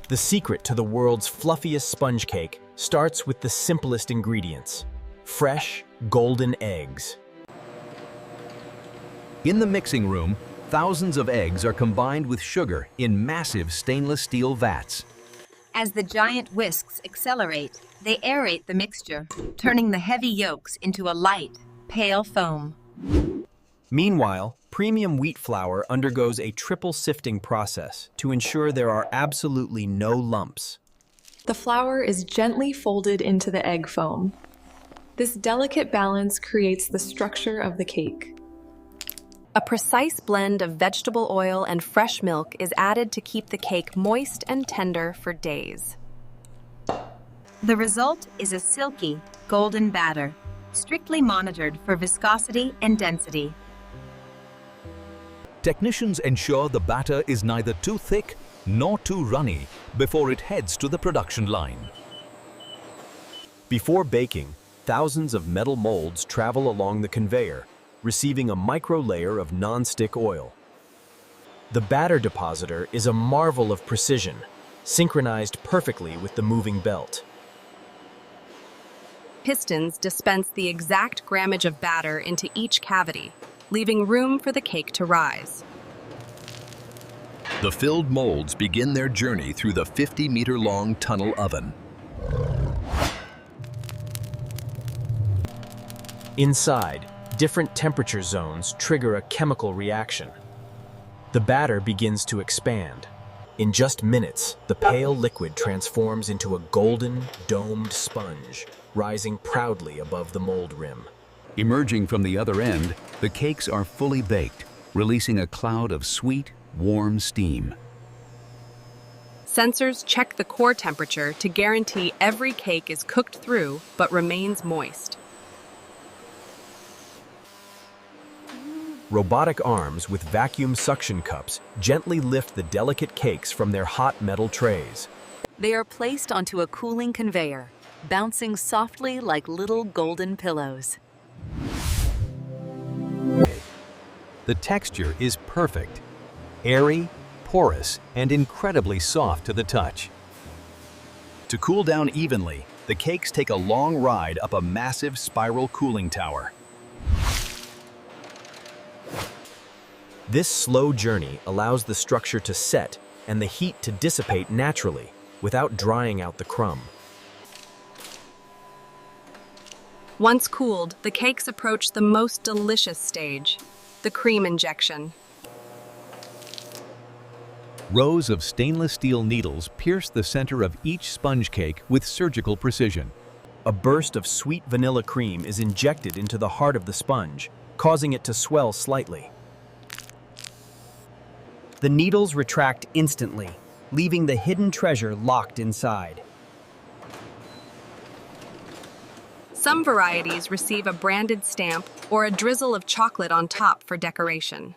The secret to the world's fluffiest sponge cake starts with the simplest ingredients: fresh, golden eggs. In the mixing room, thousands of eggs are combined with sugar in massive stainless steel vats. As the giant whisks accelerate, they aerate the mixture, turning the heavy yolks into a light, pale foam. Meanwhile, premium wheat flour undergoes a triple sifting process to ensure there are absolutely no lumps. The flour is gently folded into the egg foam. This delicate balance creates the structure of the cake. A precise blend of vegetable oil and fresh milk is added to keep the cake moist and tender for days. The result is a silky, golden batter, strictly monitored for viscosity and density. Technicians ensure the batter is neither too thick nor too runny before it heads to the production line. Before baking, thousands of metal molds travel along the conveyor, receiving a micro layer of non-stick oil. The batter depositor is a marvel of precision, synchronized perfectly with the moving belt. Pistons dispense the exact grammage of batter into each cavity, leaving room for the cake to rise. The filled molds begin their journey through the 50-meter-long tunnel oven. Inside, different temperature zones trigger a chemical reaction. The batter begins to expand. In just minutes, the pale liquid transforms into a golden, domed sponge, rising proudly above the mold rim. Emerging from the other end, the cakes are fully baked, releasing a cloud of sweet, warm steam. Sensors check the core temperature to guarantee every cake is cooked through but remains moist. Robotic arms with vacuum suction cups gently lift the delicate cakes from their hot metal trays. They are placed onto a cooling conveyor, bouncing softly like little golden pillows. The texture is perfect, airy, porous, and incredibly soft to the touch. To cool down evenly, the cakes take a long ride up a massive spiral cooling tower. This slow journey allows the structure to set and the heat to dissipate naturally without drying out the crumb. Once cooled, the cakes approach the most delicious stage, the cream injection. Rows of stainless steel needles pierce the center of each sponge cake with surgical precision. A burst of sweet vanilla cream is injected into the heart of the sponge, causing it to swell slightly. The needles retract instantly, leaving the hidden treasure locked inside. Some varieties receive a branded stamp or a drizzle of chocolate on top for decoration.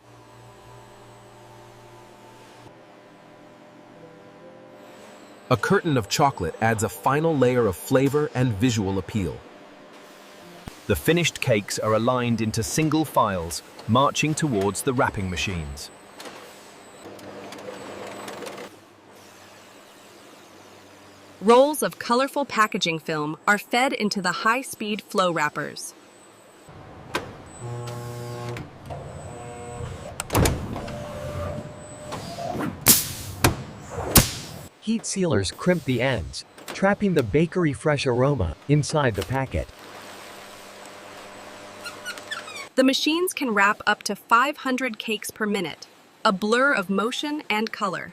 A curtain of chocolate adds a final layer of flavor and visual appeal. The finished cakes are aligned into single files, marching towards the wrapping machines. Rolls of colorful packaging film are fed into the high-speed flow wrappers. Heat sealers crimp the ends, trapping the bakery fresh aroma inside the packet. The machines can wrap up to 500 cakes per minute, a blur of motion and color.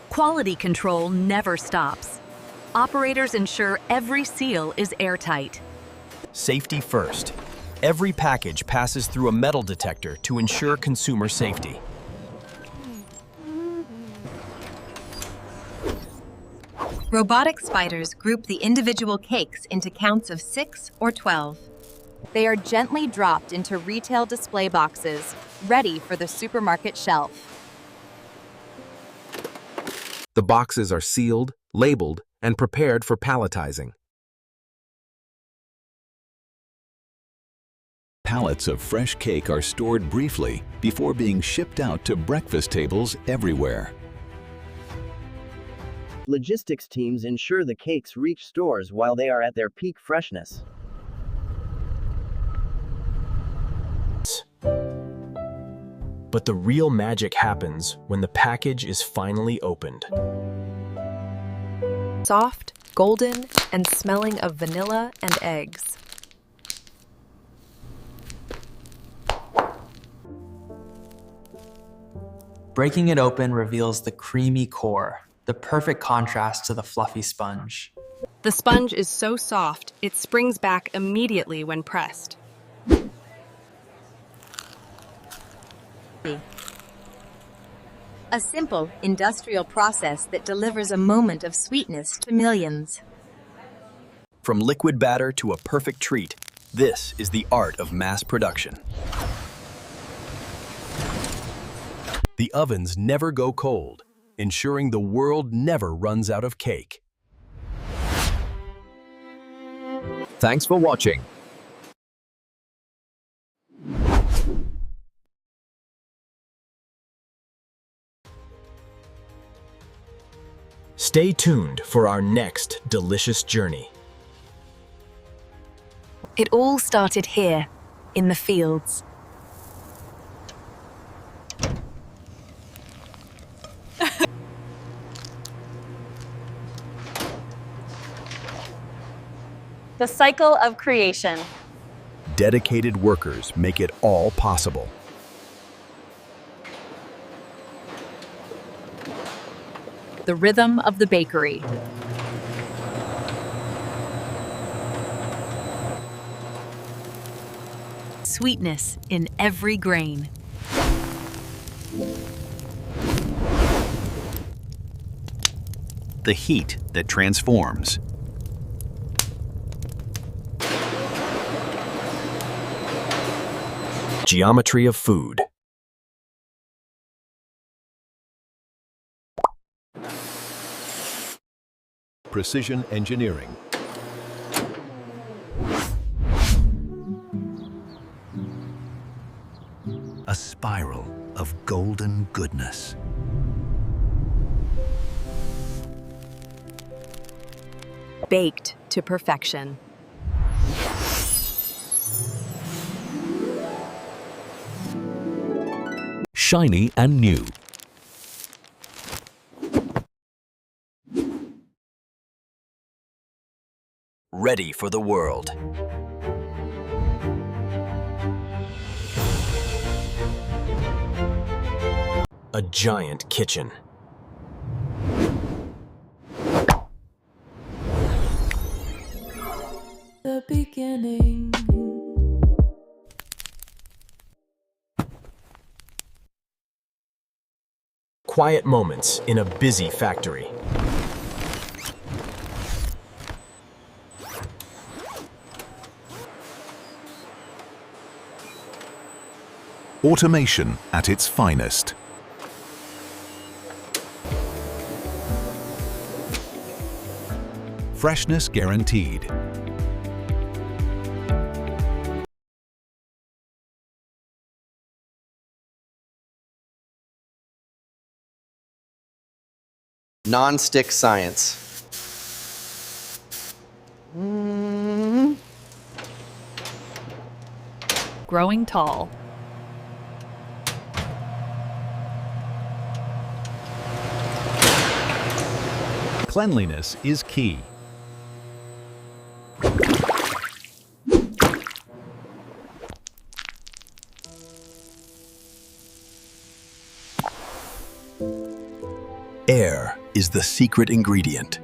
Quality control never stops. Operators ensure every seal is airtight. Safety first. Every package passes through a metal detector to ensure consumer safety. Robotic spiders group the individual cakes into counts of 6 or 12. They are gently dropped into retail display boxes, ready for the supermarket shelf. The boxes are sealed, labeled, and prepared for palletizing. Pallets of fresh cake are stored briefly before being shipped out to breakfast tables everywhere. Logistics teams ensure the cakes reach stores while they are at their peak freshness. But the real magic happens when the package is finally opened. Soft, golden, and smelling of vanilla and eggs. Breaking it open reveals the creamy core, the perfect contrast to the fluffy sponge. The sponge is so soft, it springs back immediately when pressed. A simple, industrial process that delivers a moment of sweetness to millions. From liquid batter to a perfect treat, this is the art of mass production. The ovens never go cold, ensuring the world never runs out of cake. Thanks for watching. Stay tuned for our next delicious journey. It all started here, in the fields. The cycle of creation. Dedicated workers make it all possible. The rhythm of the bakery. Sweetness in every grain. The heat that transforms. Geometry of food. Precision engineering. A spiral of golden goodness. Baked to perfection. Shiny and new. Ready for the world. A giant kitchen. The beginning. Quiet moments in a busy factory. Automation at its finest. Freshness guaranteed. Non-stick science. Growing tall. Cleanliness is key. Air is the secret ingredient.